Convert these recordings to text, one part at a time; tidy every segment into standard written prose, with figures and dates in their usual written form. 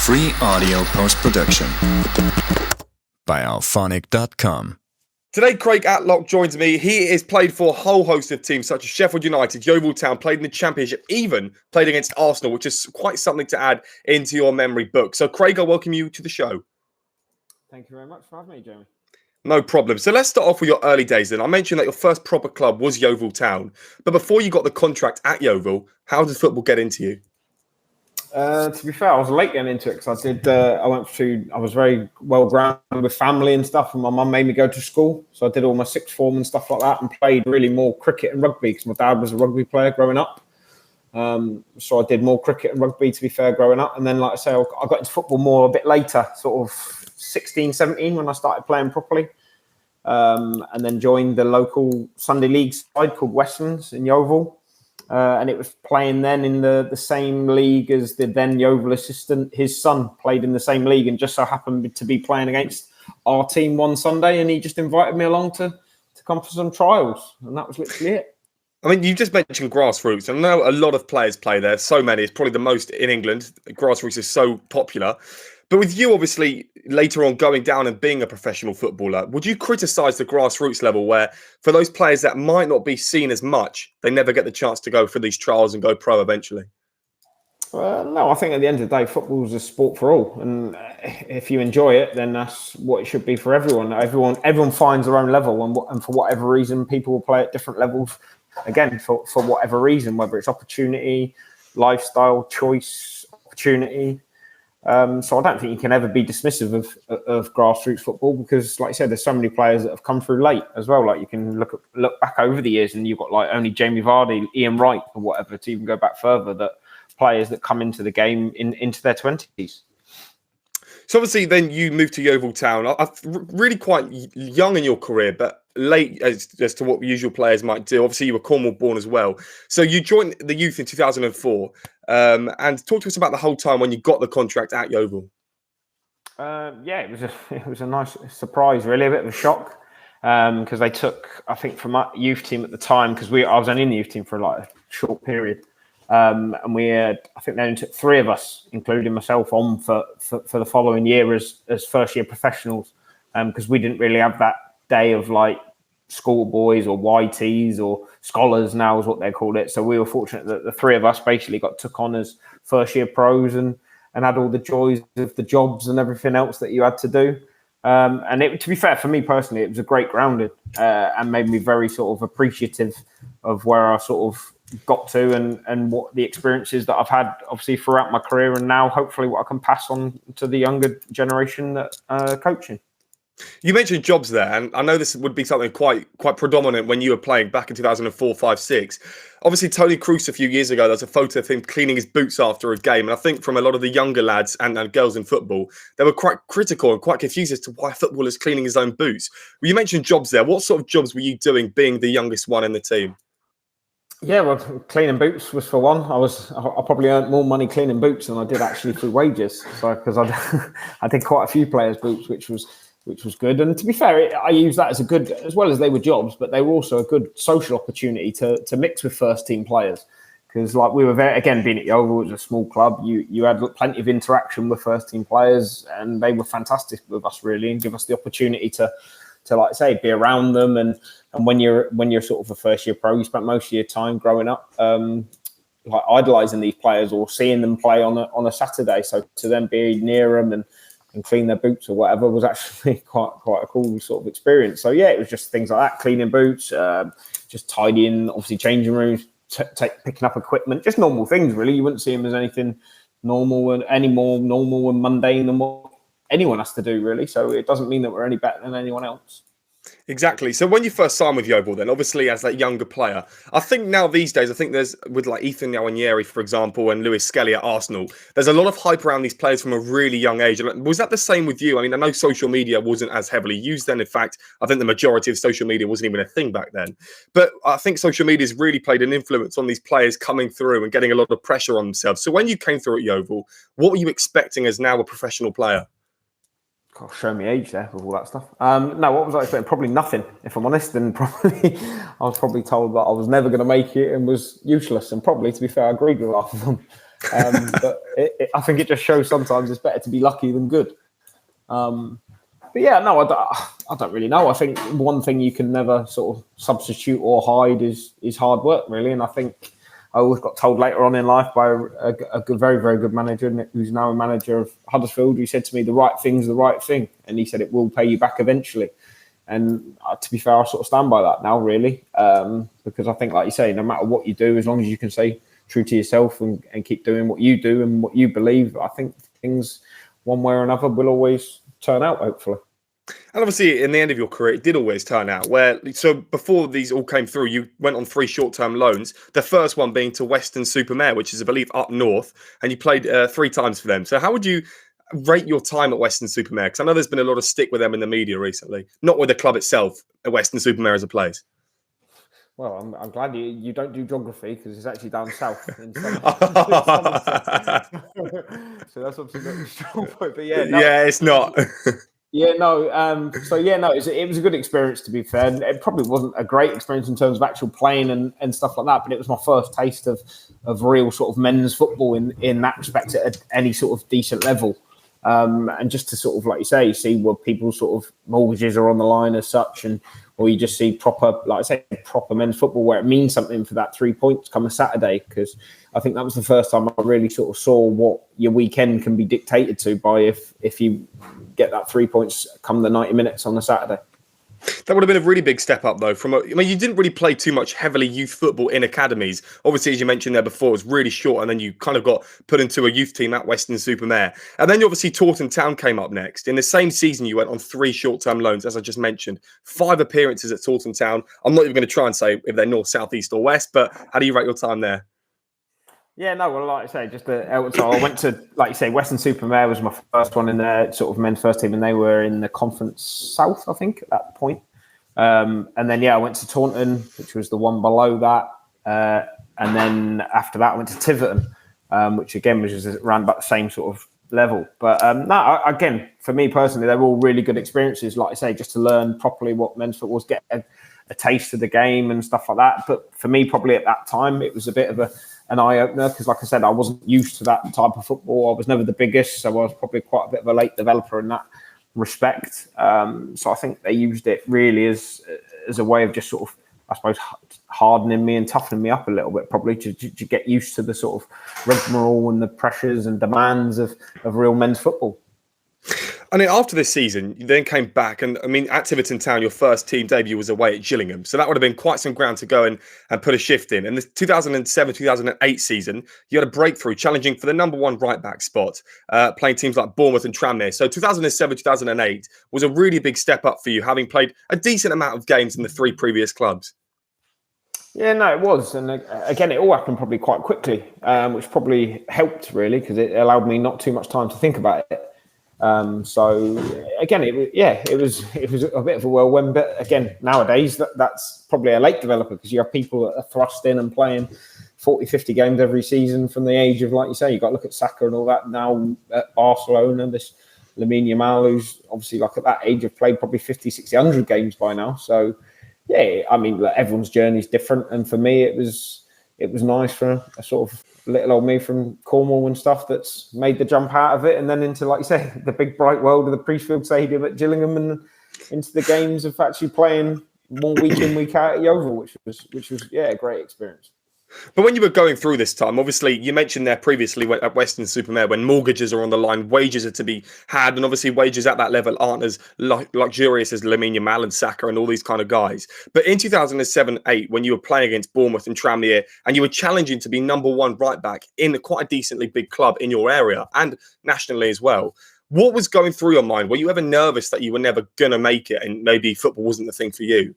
Free audio post-production by alphonic.com. Today, Craig Atlock joins me. He has played for a whole host of teams such as Sheffield United, Yeovil Town, played in the Championship, even played against Arsenal, which is quite something to add into your memory book. So, Craig, I welcome you to the show. Thank you very much for having me, Jamie. No problem. So let's start off with your early days then. I mentioned that your first proper club was Yeovil Town. But before you got the contract at Yeovil, how did football get into you? To be fair, I was late getting into it because I was very well grounded with family and stuff, and my mum made me go to school. So I did all my sixth form and stuff like that and played really more cricket and rugby because my dad was a rugby player growing up. So I did more cricket and rugby, to be fair, growing up. And then, like I say, I got into football more a bit later, sort of 16, 17 when I started playing properly. And then joined the local Sunday League side called Weston's in Yeovil. And it was playing then in the same league as the then Yeovil assistant. His son played in the same league and just so happened to be playing against our team one Sunday. And he just invited me along to come for some trials. And that was literally it. I mean, you just mentioned grassroots. I know a lot of players play there. So many. It's probably the most in England. Grassroots is so popular. But with you, obviously, later on going down and being a professional footballer, would you criticise the grassroots level where for those players that might not be seen as much, they never get the chance to go for these trials and go pro eventually? No, I think at the end of the day, football is a sport for all. And if you enjoy it, then that's what it should be for everyone. Everyone finds their own level. And for whatever reason, people will play at different levels. Again, for whatever reason, whether it's opportunity, lifestyle, choice, opportunity. So I don't think you can ever be dismissive of grassroots football because, like I said, there's so many players that have come through late as well. Like you can look back over the years and you've got like only Jamie Vardy, Ian Wright or whatever to even go back further, that players that come into the game into their 20s. So obviously then you moved to Yeovil Town. Really quite young in your career, but late as to what usual players might do. Obviously you were Cornwall born as well. So you joined the youth in 2004 and talk to us about the whole time when you got the contract at Yeovil. It was a nice surprise, really, a bit of a shock because they took, I think, from our youth team at the time, because I was only in the youth team for like a short period. And we had, I think they only took three of us, including myself, on for the following year as first year professionals, because we didn't really have that day of like schoolboys or YTs or scholars now is what they called it. So we were fortunate that the three of us basically took on as first year pros and had all the joys of the jobs and everything else that you had to do. And to be fair, for me personally, it was a great grounding and made me very sort of appreciative of where I sort of got to and what the experiences that I've had obviously throughout my career, and now hopefully what I can pass on to the younger generation that coaching. You mentioned jobs there, and I know this would be something quite predominant when you were playing back in 2004, 5, 6. Obviously, Tony Kroos a few years ago, there's a photo of him cleaning his boots after a game. And I think from a lot of the younger lads and girls in football, they were quite critical and quite confused as to why a footballer's cleaning his own boots. Well, you mentioned jobs there. What sort of jobs were you doing being the youngest one in the team? Yeah, well, cleaning boots was for one. I probably earned more money cleaning boots than I did actually through wages. So because I did quite a few players' boots, which was good. And to be fair, I used that as a good, as well as they were jobs, but they were also a good social opportunity to mix with first team players. Because like we were very, again, being at Yeovil, it was a small club. You had plenty of interaction with first team players, and they were fantastic with us really, and give us the opportunity to like I say, be around them. And when you're sort of a first year pro, you spent most of your time growing up like idolising these players or seeing them play on a Saturday. So to then be near them and clean their boots or whatever was actually quite a cool sort of experience. So yeah, it was just things like that, cleaning boots, just tidying, obviously changing rooms, picking up equipment, just normal things really. You wouldn't see them as anything normal and any more normal and mundane than what anyone has to do really. So it doesn't mean that we're any better than anyone else. Exactly. So when you first signed with Yeovil, then obviously as that younger player, I think now these days, I think there's with like Ethan Nwaneri, for example, and Lewis Skelly at Arsenal, there's a lot of hype around these players from a really young age. Was that the same with you? I mean, I know social media wasn't as heavily used then. In fact, I think the majority of social media wasn't even a thing back then. But I think social media has really played an influence on these players coming through and getting a lot of pressure on themselves. So when you came through at Yeovil, what were you expecting as now a professional player? God, show me age there with all that stuff. No, what was I expecting? Probably nothing, if I'm honest. And probably I was probably told that I was never going to make it and was useless. And probably, to be fair, I agreed with half of them. But I think it just shows sometimes it's better to be lucky than good. But yeah, no, I don't really know. I think one thing you can never sort of substitute or hide is hard work, really. And I think I always got told later on in life by a good, very, very good manager who's now a manager of Huddersfield, who said to me, the right thing's the right thing. And he said it will pay you back eventually. And to be fair, I sort of stand by that now, really, because I think, like you say, no matter what you do, as long as you can stay true to yourself and keep doing what you do and what you believe, I think things, one way or another, will always turn out, hopefully. And obviously, in the end of your career, it did always turn out. So before these all came through, you went on 3 short-term loans. The first one being to Weston-super-Mare, which is, I believe, up north, and you played 3 times for them. So how would you rate your time at Weston-super-Mare? Because I know there's been a lot of stick with them in the media recently, not with the club itself, at Weston-super-Mare as a place. Well, I'm glad you don't do geography, because it's actually down south. In some so that's obviously not your strong point. But yeah, no. Yeah, it's not. It was a good experience, to be fair. And it probably wasn't a great experience in terms of actual playing and stuff like that, but it was my first taste of real sort of men's football in that respect at any sort of decent level. And just to sort of, like you say, see where people's sort of mortgages are on the line as such, or you just see proper, like I say, proper men's football where it means something for that 3 points come a Saturday, because I think that was the first time I really sort of saw what your weekend can be dictated to by if you get that 3 points come the 90 minutes on a Saturday. That would have been a really big step up, though. You didn't really play too much heavily youth football in academies. Obviously, as you mentioned there before, it was really short, and then you kind of got put into a youth team at Weston-super-Mare. And then, obviously, Taunton Town came up next. In the same season, you went on 3 short-term loans, as I just mentioned. 5 appearances at Taunton Town. I'm not even going to try and say if they're north, south, east, or west, but how do you rate your time there? Yeah, no, well, like I say, so I went to, like you say, Weston-super-Mare was my first one in their sort of men's first team, and they were in the Conference South, I think, at that point. And then, I went to Taunton, which was the one below that. And then after that, I went to Tiverton, which again was just around about the same sort of level. But again, for me personally, they were all really good experiences, like I say, just to learn properly what men's football was, get a taste of the game and stuff like that. But for me, probably at that time, it was a bit of an eye-opener, because like I said, I wasn't used to that type of football. I was never the biggest, so I was probably quite a bit of a late developer in that respect. So I think they used it really as a way of just sort of, I suppose, hardening me and toughening me up a little bit, probably to get used to the sort of rigmarole and the pressures and demands of real men's football. And then after this season, you then came back, and I mean, at Tiverton Town, your first team debut was away at Gillingham. So that would have been quite some ground to go and put a shift in. And the 2007-2008 season, you had a breakthrough, challenging for the number 1 right-back spot, playing teams like Bournemouth and Tranmere. So 2007-2008 was a really big step up for you, having played a decent amount of games in the 3 previous clubs. Yeah, no, it was. And again, it all happened probably quite quickly, which probably helped, really, because it allowed me not too much time to think about it. So again, it was a bit of a whirlwind. But again, nowadays that's probably a late developer, because you have people that are thrust in and playing 40, 50 games every season from the age of, like you say, you've got to look at Saka and all that now at Barcelona. This Lamine Yamal, who's obviously like at that age, have played probably 50, 60, 100 games by now. So yeah, I mean, everyone's journey is different, and for me, it was nice for a sort of little old me from Cornwall and stuff that's made the jump out of it, and then into, like you say, the big bright world of the Priestfield Stadium at Gillingham, and into the games of actually playing more week in, week out at Yeovil, which was a great experience. But when you were going through this time, obviously, you mentioned there previously at Weston-super-Mare, when mortgages are on the line, wages are to be had, and obviously wages at that level aren't as luxurious as Lamine Yamal and Saka and all these kind of guys. But in 2007-08, when you were playing against Bournemouth and Tranmere, and you were challenging to be number 1 right-back in quite a decently big club in your area and nationally as well, what was going through your mind? Were you ever nervous that you were never going to make it and maybe football wasn't the thing for you?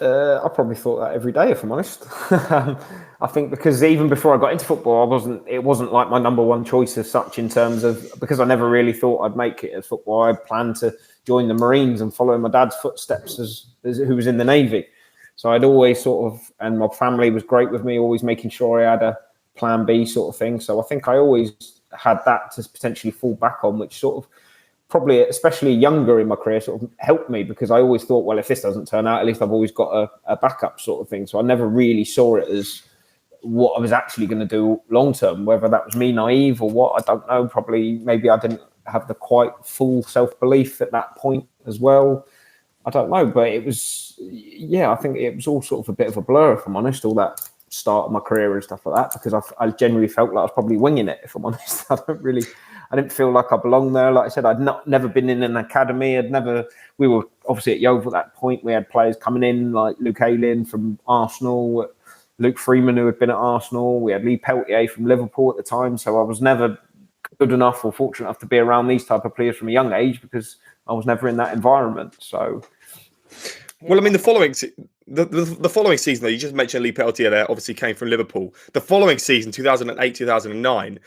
I probably thought that every day, if I'm honest. I think because even before I got into football, it wasn't like my number 1 choice as such, in terms of, because I never really thought I'd make it at football. I planned to join the Marines and follow my dad's footsteps as who was in the Navy. So I'd always sort of, and my family was great with me, always making sure I had a plan B sort of thing. So I think I always had that to potentially fall back on, which sort of probably, especially younger in my career, sort of helped me, because I always thought, well, if this doesn't turn out, at least I've always got a backup sort of thing. So I never really saw it as what I was actually going to do long term. Whether that was me naive or what, I don't know. Probably, maybe I didn't have the quite full self-belief at that point as well. I don't know, but it was, I think it was all sort of a bit of a blur, if I'm honest, all that start of my career and stuff like that, because I genuinely felt like I was probably winging it, if I'm honest. I didn't feel like I belonged there. Like I said, never been in an academy. We were obviously at Yeovil at that point. We had players coming in like Luke Ayling from Arsenal, Luke Freeman, who had been at Arsenal. We had Lee Peltier from Liverpool at the time. So I was never good enough or fortunate enough to be around these type of players from a young age, because I was never in that environment. So, well, I mean, the following season, though, you just mentioned Lee Peltier there, obviously came from Liverpool. The following season, 2008, 2009,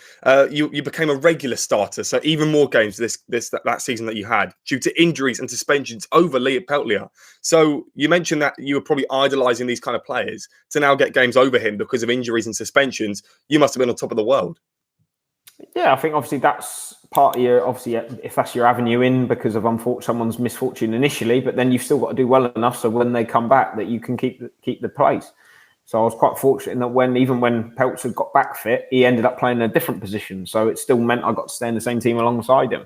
you became a regular starter. So even more games that season that you had due to injuries and suspensions over Lee Peltier. So you mentioned that you were probably idolising these kind of players. To now get games over him because of injuries and suspensions, you must have been on top of the world. Yeah, I think obviously that's part of your, obviously, if that's your avenue in because of someone's misfortune initially, but then you've still got to do well enough so when they come back that you can keep the place. So I was quite fortunate in that even when Peltzer got back fit, he ended up playing in a different position. So it still meant I got to stay in the same team alongside him.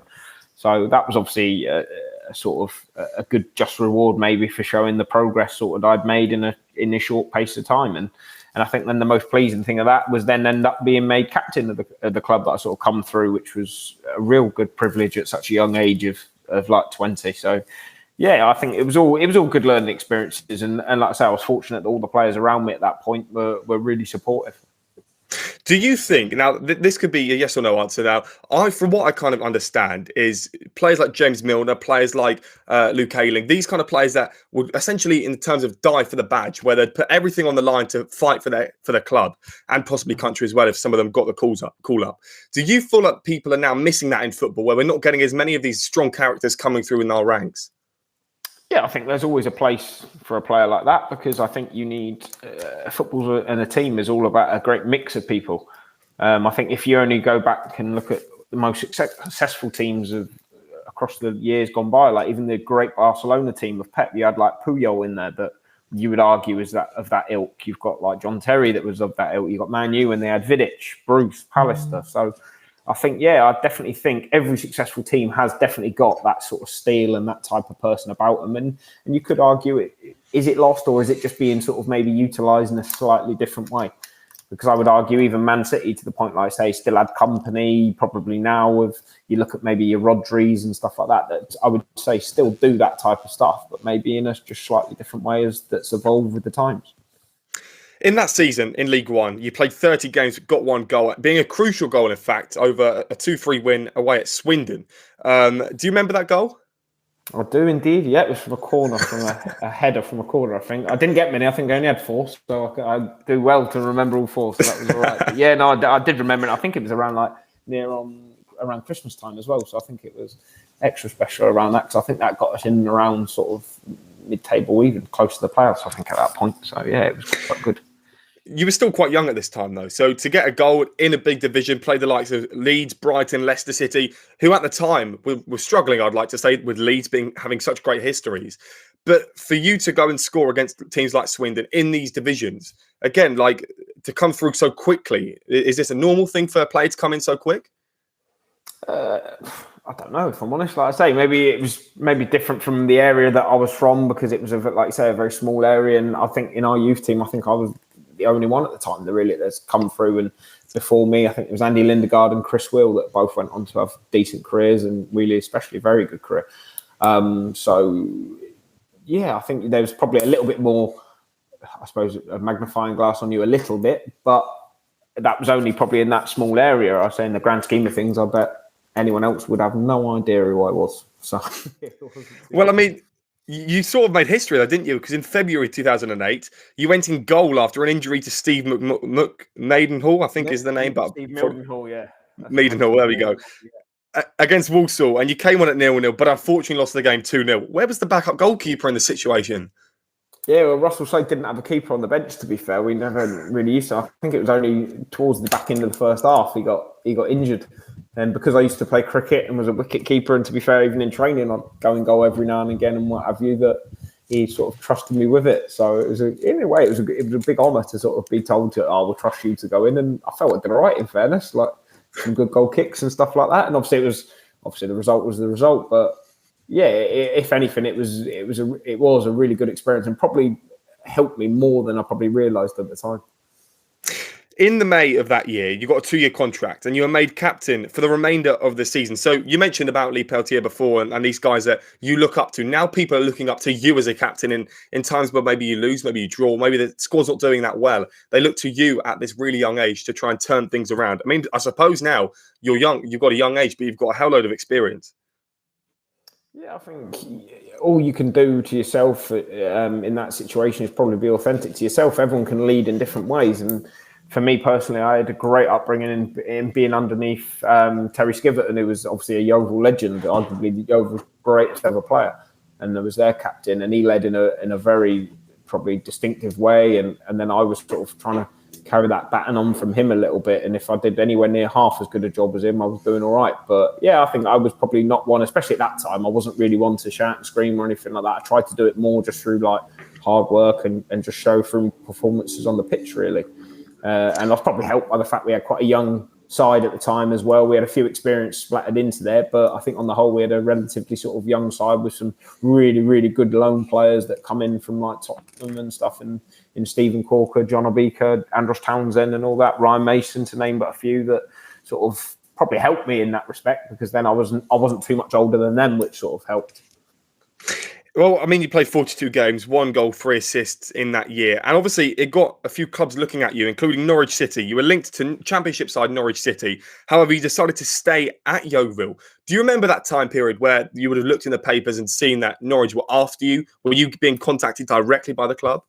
So that was obviously a sort of a good just reward maybe for showing the progress sort of I'd made in a short pace of time. And I think then the most pleasing thing of that was then end up being made captain of the club that I sort of come through, which was a real good privilege at such a young age of like 20. So, yeah, I think it was all good learning experiences. And like I say, I was fortunate that all the players around me at that point were really supportive. Do you think, now this could be a yes or no answer now, from what I kind of understand is players like James Milner, players like Luke Ayling, these kind of players that would essentially in terms of die for the badge, where they'd put everything on the line to fight for their club and possibly country as well if some of them got the call up. Do you feel like people are now missing that in football where we're not getting as many of these strong characters coming through in our ranks? Yeah, I think there's always a place for a player like that because I think you need football and a team is all about a great mix of people. I think if you only go back and look at the most successful teams across the years gone by, like even the great Barcelona team with Pep, you had like Puyol in there that you would argue is that of that ilk. You've got like John Terry that was of that ilk. You've got Man U and they had Vidic, Bruce, Pallister. So I think, I definitely think every successful team has definitely got that sort of steel and that type of person about them. And you could argue, is it lost or is it just being sort of maybe utilised in a slightly different way? Because I would argue even Man City, to the point, like I say, still had company, probably now you look at maybe your Rodris and stuff like that I would say still do that type of stuff, but maybe in a just slightly different way that's evolved with the times. In that season, in League One, you played 30 games, got one goal, being a crucial goal, in fact, over a 2-3 win away at Swindon. Do you remember that goal? I do indeed, yeah. It was from a corner, from a header from a corner, I think. I didn't get many, I think I only had 4, so I do well to remember all 4, so that was all right. But yeah, no, I did remember it. I think it was around around Christmas time as well, so I think it was extra special around that, because I think that got us in and around sort of mid-table, even close to the playoffs, I think, at that point. So yeah, it was quite good. You were still quite young at this time, though. So to get a goal in a big division, play the likes of Leeds, Brighton, Leicester City, who at the time were struggling, I'd like to say, with Leeds having such great histories. But for you to go and score against teams like Swindon in these divisions, again, like to come through so quickly, is this a normal thing for a player to come in so quick? I don't know, if I'm honest. Like I say, maybe it was different from the area that I was from because it was, like you say, a very small area. And I think in our youth team, I think I was the only one at the time that's come through. And before me, I think it was Andy Lindegaard and Chris Will that both went on to have decent careers and really, especially, a very good career. So, yeah, I think there was probably a little bit more, I suppose, a magnifying glass on you a little bit, but that was only probably in that small area. I say in the grand scheme of things, I bet anyone else would have no idea who I was. So, well, I mean, you sort of made history though, didn't you? Because in February 2008, you went in goal after an injury to Steve Maidenhall, I think is the name. But Steve Maidenhall, yeah. Maidenhall, there we go. Yeah. Against Walsall, and you came on at 0-0, but unfortunately lost the game 2-0. Where was the backup goalkeeper in the situation? Yeah, well, Russell Slade didn't have a keeper on the bench, to be fair. We never really used to. I think it was only towards the back end of the first half he got injured. And because I used to play cricket and was a wicket keeper, and to be fair, even in training, I'd go and goal every now and again and what have you, that he sort of trusted me with it. So it was in a way, it was a big honour to sort of be told to, we'll trust you to go in. And I felt I did all right, in fairness, like some good goal kicks and stuff like that. And obviously the result was the result. But yeah, if anything, it was a really good experience and probably helped me more than I probably realised at the time. In the May of that year, you got a 2-year contract and you were made captain for the remainder of the season. So you mentioned about Lee Peltier before and these guys that you look up to. Now people are looking up to you as a captain in times where maybe you lose, maybe you draw, maybe the squad's not doing that well. They look to you at this really young age to try and turn things around. I mean, I suppose now you're young, you've got a young age, but you've got a hell load of experience. Yeah, I think all you can do to yourself in that situation is probably be authentic to yourself. Everyone can lead in different ways. And for me personally, I had a great upbringing in being underneath Terry Skiverton, who was obviously a Yeovil legend, arguably Yeovil's greatest ever player. And I was their captain, and he led in a very probably distinctive way. And then I was sort of trying to carry that baton on from him a little bit. And if I did anywhere near half as good a job as him, I was doing all right. But yeah, I think I was probably not one, especially at that time. I wasn't really one to shout and scream or anything like that. I tried to do it more just through like hard work and just show through performances on the pitch, really. And I was probably helped by the fact we had quite a young side at the time as well. We had a few experience splattered into there, but I think on the whole we had a relatively sort of young side with some really, really good loan players that come in from like Tottenham and stuff, and in Stephen Corker, John Obika, Andros Townsend and all that, Ryan Mason to name but a few, that sort of probably helped me in that respect, because then I wasn't too much older than them, which sort of helped. Well, I mean, you played 42 games, 1 goal, 3 assists in that year. And obviously, it got a few clubs looking at you, including Norwich City. You were linked to Championship side Norwich City. However, you decided to stay at Yeovil. Do you remember that time period where you would have looked in the papers and seen that Norwich were after you? Were you being contacted directly by the club?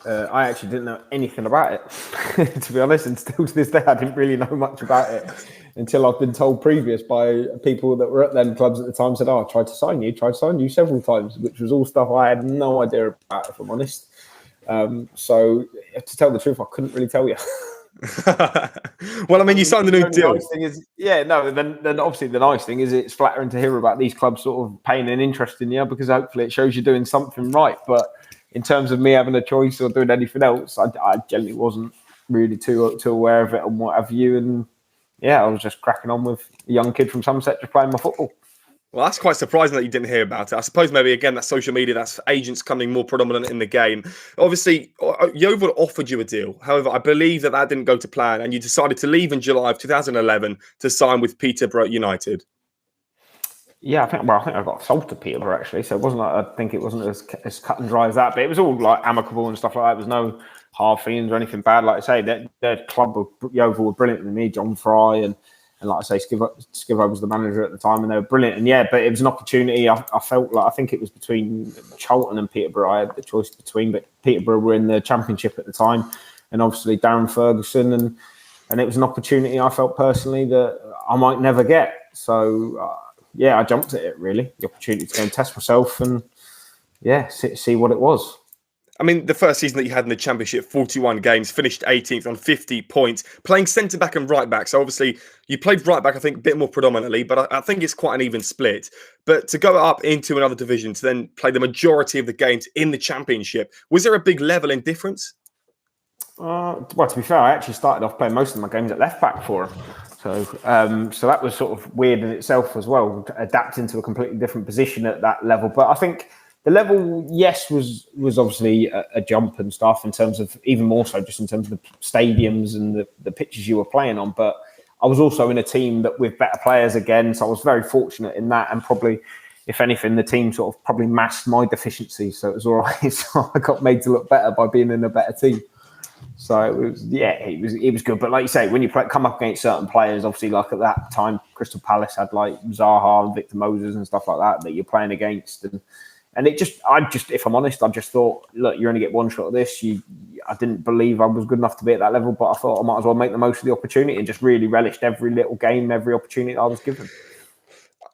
I actually didn't know anything about it, to be honest. And still to this day, I didn't really know much about it until I've been told previous by people that were at them clubs at the time, said, I tried to sign you several times, which was all stuff I had no idea about, if I'm honest. So to tell the truth, I couldn't really tell you. Well, I mean, you signed a new deal. Nice thing is, then obviously the nice thing is it's flattering to hear about these clubs sort of paying an interest in you, because hopefully it shows you're doing something right. But in terms of me having a choice or doing anything else, I generally wasn't really too aware of it and what have you. And yeah, I was just cracking on with a young kid from Somerset just playing my football. Well, that's quite surprising that you didn't hear about it. I suppose maybe, again, that's social media, that's agents coming more predominant in the game. Obviously, Yeovil offered you a deal. However, I believe that didn't go to plan, and you decided to leave in July of 2011 to sign with Peterborough United. Yeah, I think I got sold to Peterborough, actually. So it wasn't like, I think it wasn't as cut and dry as that, but it was all like amicable and stuff like that. There was no hard feelings or anything bad. Like I say, their club of Yeovil were brilliant with me, John Fry, and like I say, Skivo was the manager at the time, and they were brilliant. And yeah, but it was an opportunity. I felt like, I think it was between Cheltenham and Peterborough. I had the choice between, but Peterborough were in the Championship at the time, and obviously Darren Ferguson, and it was an opportunity I felt personally that I might never get. So yeah, I jumped at it, really. The opportunity to go and test myself and yeah, see what it was. I mean, the first season that you had in the Championship, 41 games, finished 18th on 50 points, playing centre-back and right-back. So obviously, you played right-back, I think, a bit more predominantly, but I think it's quite an even split. But to go up into another division, to then play the majority of the games in the Championship, was there a big level in difference? Well, to be fair, I actually started off playing most of my games at left-back for him. So that was sort of weird in itself as well, adapting to a completely different position at that level. But I think the level, yes, was obviously a jump and stuff in terms of, even more so just in terms of the stadiums and the pitches you were playing on. But I was also in a team that with better players again, so I was very fortunate in that. And probably, if anything, the team sort of probably masked my deficiencies. So it was all right. So I got made to look better by being in a better team. So it was good. But like you say, when you come up against certain players, obviously like at that time, Crystal Palace had like Zaha and Victor Moses and stuff like that you're playing against. And it just, if I'm honest, I just thought, look, you only get one shot at this. I didn't believe I was good enough to be at that level, but I thought I might as well make the most of the opportunity and just really relished every little game, every opportunity I was given.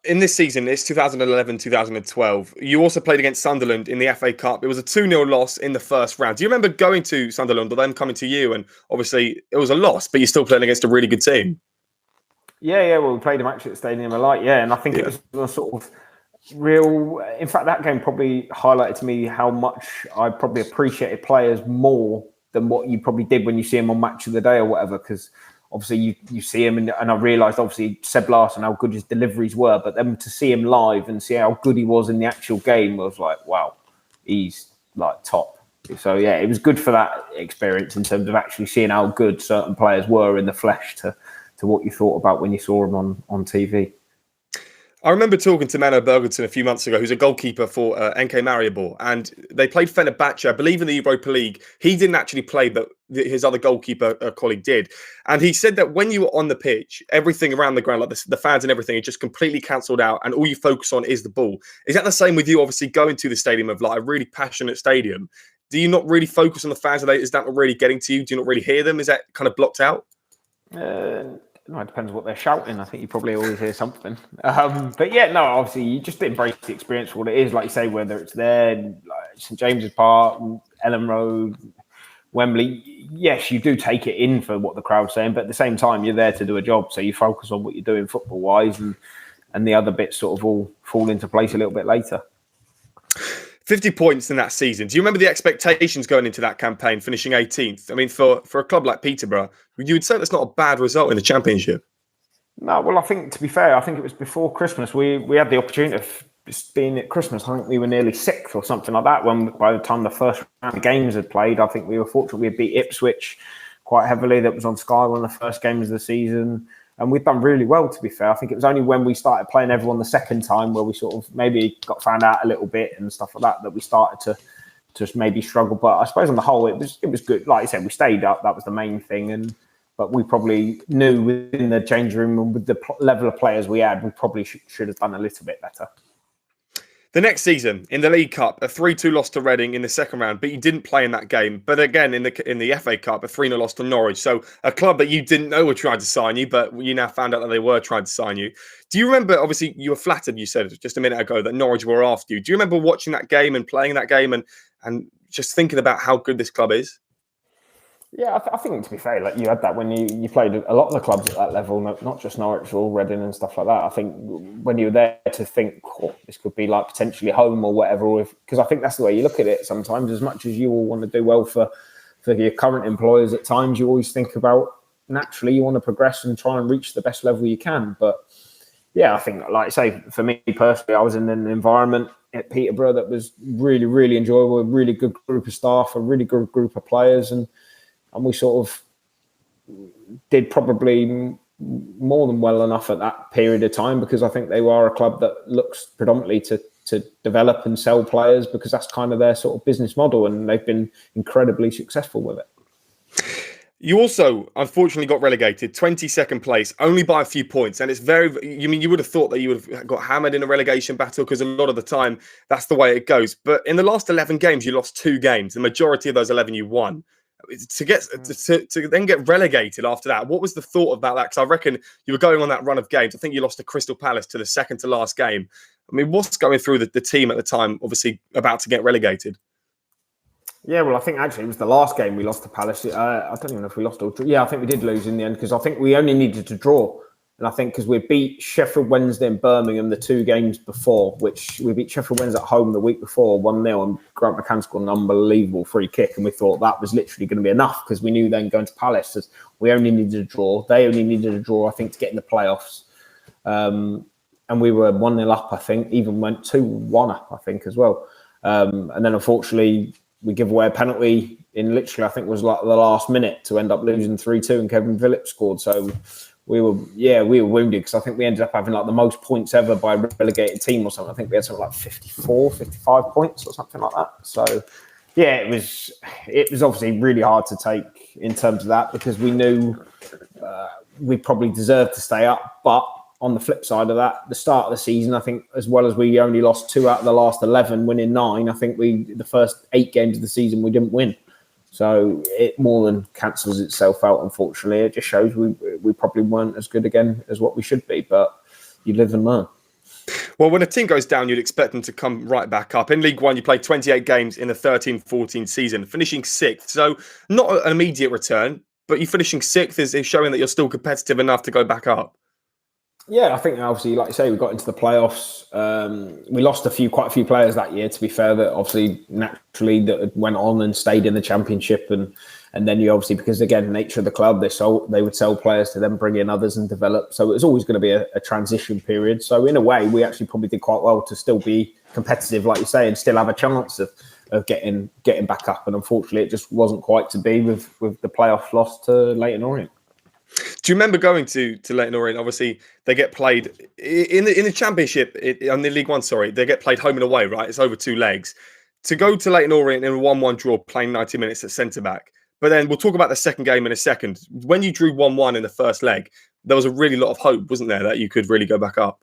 In this season, it's 2011-2012. You also played against Sunderland in the FA Cup. It was a 2-0 loss in the first round. Do you remember going to Sunderland or them coming to you? And obviously, it was a loss, but you're still playing against a really good team. Yeah. Well, we played a match at the Stadium of Light. Yeah, and I think it was a sort of In fact, that game probably highlighted to me how much I probably appreciated players more than what you probably did when you see him on Match of the Day or whatever, because obviously you see him and I realised obviously Seb Larsson, how good his deliveries were, but then to see him live and see how good he was in the actual game was like, wow, he's like top. So yeah, it was good for that experience in terms of actually seeing how good certain players were in the flesh to what you thought about when you saw them on TV. I remember talking to Menno Bergerton a few months ago, who's a goalkeeper for NK Maribor, and they played Fenerbahce, I believe, in the Europa League. He didn't actually play, but his other goalkeeper colleague did. And he said that when you were on the pitch, everything around the ground, like the fans and everything, is just completely cancelled out, and all you focus on is the ball. Is that the same with you, obviously, going to the stadium of like a really passionate stadium? Do you not really focus on the fans? Is that not really getting to you? Do you not really hear them? Is that kind of blocked out? No, it depends what they're shouting. I think you probably always hear something. But yeah, no, obviously you just embrace the experience for what it is. Like you say, whether it's there, like St James's Park, Ellen Road, Wembley, yes, you do take it in for what the crowd's saying, but at the same time, you're there to do a job. So you focus on what you're doing football-wise, and the other bits sort of all fall into place a little bit later. 50 points in that season. Do you remember the expectations going into that campaign, finishing 18th? I mean, for a club like Peterborough, you would say that's not a bad result in the Championship. No, well, I think, to be fair, I think it was before Christmas. We had the opportunity of being at Christmas. I think we were nearly 6th or something like that when, by the time the first round of games had played, I think we were fortunate we had beat Ipswich quite heavily. That was on Sky, one of the first games of the season. And we've done really well, to be fair. I think it was only when we started playing everyone the second time where we sort of maybe got found out a little bit and stuff like that we started to just maybe struggle. But I suppose on the whole, it was good. Like I said, we stayed up. That was the main thing. But we probably knew within the change room and with the level of players we had, we probably should have done a little bit better. The next season, in the League Cup, a 3-2 loss to Reading in the second round, but you didn't play in that game. But again, in the FA Cup, a 3-0 loss to Norwich. So a club that you didn't know were trying to sign you, but you now found out that they were trying to sign you. Do you remember, obviously, you were flattered, you said just a minute ago, that Norwich were after you. Do you remember watching that game and playing that game and just thinking about how good this club is? Yeah, I think, to be fair, like you had that when you played a lot of the clubs at that level, not just Norwich or Reading and stuff like that. I think when you were there to think, this could be like potentially home or whatever, because I think that's the way you look at it sometimes. As much as you all want to do well for your current employers, at times you always think about, naturally, you want to progress and try and reach the best level you can. But yeah, I think, like I say, for me personally, I was in an environment at Peterborough that was really, really enjoyable, a really good group of staff, a really good group of players, and we sort of did probably more than well enough at that period of time, because I think they were a club that looks predominantly to develop and sell players, because that's kind of their sort of business model, and they've been incredibly successful with it. You also, unfortunately, got relegated, 22nd place, only by a few points. And it's you would have thought that you would have got hammered in a relegation battle, because a lot of the time, that's the way it goes. But in the last 11 games, you lost 2 games. The majority of those 11 you won. To then get relegated after that, what was the thought about that? Because I reckon you were going on that run of games. I think you lost to Crystal Palace to the second to last game. I mean, what's going through the team at the time, obviously about to get relegated? Yeah, well, I think actually it was the last game we lost to Palace. I don't even know if we lost or draw. Yeah, I think we did lose in the end, because I think we only needed to draw. And I think because we beat Sheffield Wednesday and Birmingham the 2 games before, which we beat Sheffield Wednesday at home the week before, 1-0, and Grant McCann scored an unbelievable free kick. And we thought that was literally going to be enough, because we knew then going to Palace, as we only needed a draw. They only needed a draw, I think, to get in the playoffs. And we were 1-0 up, I think, even went 2-1 up, I think, as well. And then unfortunately, we give away a penalty in literally, I think, was like the last minute to end up losing 3-2, and Kevin Phillips scored. So we were wounded, because I think we ended up having like the most points ever by a relegated team or something. I think we had something like 55 points or something like that. So yeah, it was obviously really hard to take in terms of that, because we knew we probably deserved to stay up. But on the flip side of that, the start of the season, I think, as well as we only lost 2 out of the last 11, winning 9, I think the first 8 games of the season we didn't win. So it more than cancels itself out, unfortunately. It just shows we probably weren't as good again as what we should be, but you live and learn. Well, when a team goes down, you'd expect them to come right back up. In League One, you played 28 games in the 13-14 season, finishing 6th. So not an immediate return, but you finishing 6th is showing that you're still competitive enough to go back up. Yeah, I think obviously, like you say, we got into the playoffs. We lost quite a few players that year. To be fair, that obviously naturally that went on and stayed in the championship, and then you obviously, because again, nature of the club, they would sell players to then bring in others and develop. So it was always going to be a transition period. So in a way, we actually probably did quite well to still be competitive, like you say, and still have a chance of getting back up. And unfortunately, it just wasn't quite to be with the playoff loss to Leyton Orient. Do you remember going to Leyton Orient? Obviously, they get played in the Championship, on the League One. Sorry, they get played home and away. Right, it's over 2 legs. To go to Leyton Orient in a 1-1 draw, playing 90 minutes at centre back. But then we'll talk about the second game in a second. When you drew 1-1 in the first leg, there was a really lot of hope, wasn't there, that you could really go back up?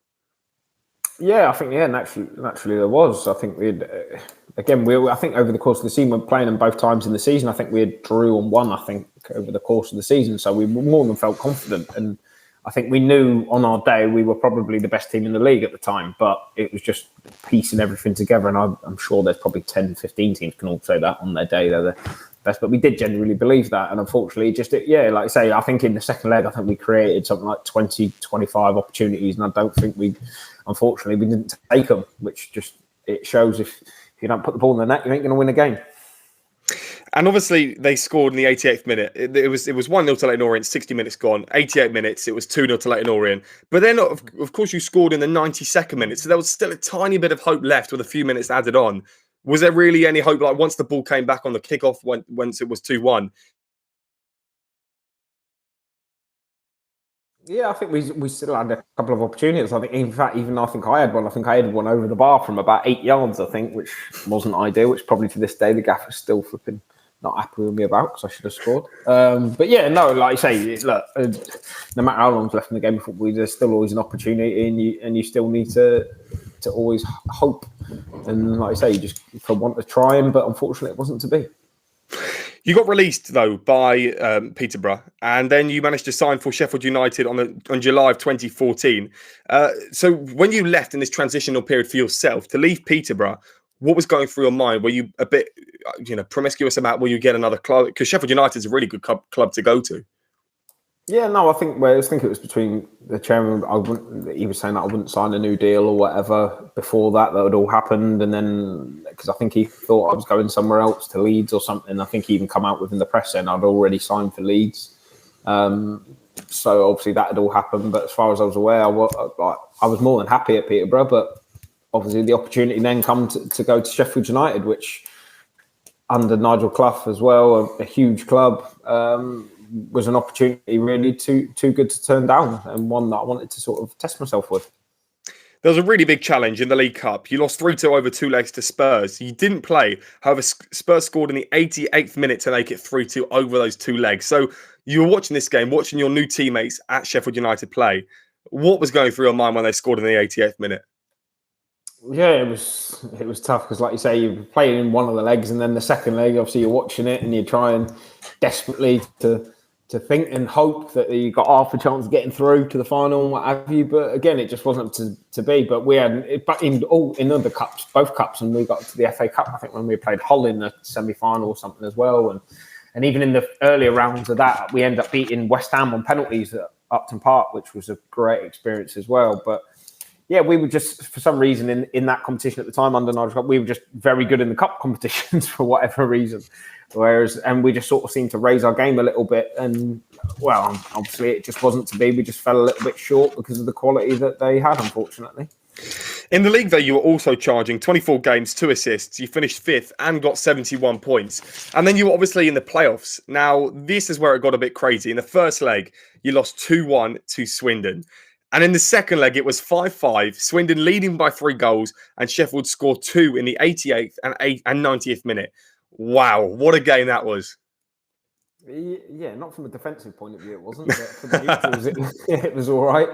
Yeah, I think naturally there was. I think I think over the course of the season, we're playing them both times in the season. I think we had drew and won, I think, over the course of the season. So we more than felt confident. And I think we knew on our day we were probably the best team in the league at the time. But it was just piecing everything together. And I'm sure there's probably 10, 15 teams can all say that on their day they're the best. But we did genuinely believe that. And unfortunately, like I say, I think in the second leg, I think we created something like 20, 25 opportunities. And I don't think unfortunately, we didn't take them, which just, it shows if you don't put the ball in the net, you ain't going to win a game. And obviously, they scored in the 88th minute. It was 1-0 to Leyton Orient, 60 minutes gone. 88 minutes, it was 2-0 to Leyton Orient. But then, of course, you scored in the 92nd minute. So there was still a tiny bit of hope left with a few minutes added on. Was there really any hope? Like, once the ball came back on the kickoff, once it was 2-1? Yeah, I think we still had a couple of opportunities. I think, in fact, I think I had one. I think I had one over the bar from about 8 yards, I think, which wasn't ideal, which probably to this day the gaffer's still flipping not happy with me about because I should have scored. But yeah, no, like I say, look, no matter how long's left in the game of football, there's still always an opportunity, and you still need to always hope. And like I say, you just want to try him, but unfortunately, it wasn't to be. You got released though by Peterborough, and then you managed to sign for Sheffield United on July of 2014. So when you left in this transitional period for yourself to leave Peterborough, what was going through your mind? Were you a bit, promiscuous about will you get another club? Because Sheffield United is a really good club to go to. Yeah, no, I think it was between the chairman. He was saying that I wouldn't sign a new deal or whatever before that had all happened, and then because I think he thought I was going somewhere else to Leeds or something. I think he even come out within the press saying I'd already signed for Leeds. So obviously that had all happened. But as far as I was aware, I was more than happy at Peterborough. But obviously the opportunity then come to go to Sheffield United, which under Nigel Clough as well, a huge club. Was an opportunity really too good to turn down, and one that I wanted to sort of test myself with. There was a really big challenge in the League Cup. You lost 3-2 over 2 legs to Spurs. You didn't play. However, Spurs scored in the 88th minute to make it 3-2 over those 2 legs. So you were watching this game, watching your new teammates at Sheffield United play. What was going through your mind when they scored in the 88th minute? Yeah, it was tough because, like you say, you're playing in one of the legs, and then the second leg, obviously, you're watching it and you're trying desperately to think and hope that you got half a chance of getting through to the final and what have you. But again, it just wasn't to be. But we had in other cups, both cups, and we got to the FA Cup, I think, when we played Hull in the semi-final or something as well. And even in the earlier rounds of that, we ended up beating West Ham on penalties at Upton Park, which was a great experience as well. But yeah, we were just, for some reason, in that competition at the time under Nigel Cup, we were just very good in the cup competitions for whatever reason. And we just sort of seemed to raise our game a little bit. And, well, obviously it just wasn't to be. We just fell a little bit short because of the quality that they had, unfortunately. In the league, though, you were also charging 24 games, 2 assists. You finished 5th and got 71 points. And then you were obviously in the playoffs. Now, this is where it got a bit crazy. In the first leg, you lost 2-1 to Swindon. And in the second leg, it was 5-5. Swindon leading by 3 goals, and Sheffield scored 2 in the 88th and 90th minute. Wow, what a game that was. Yeah, not from a defensive point of view, it wasn't. But for the neutrals, it was all right.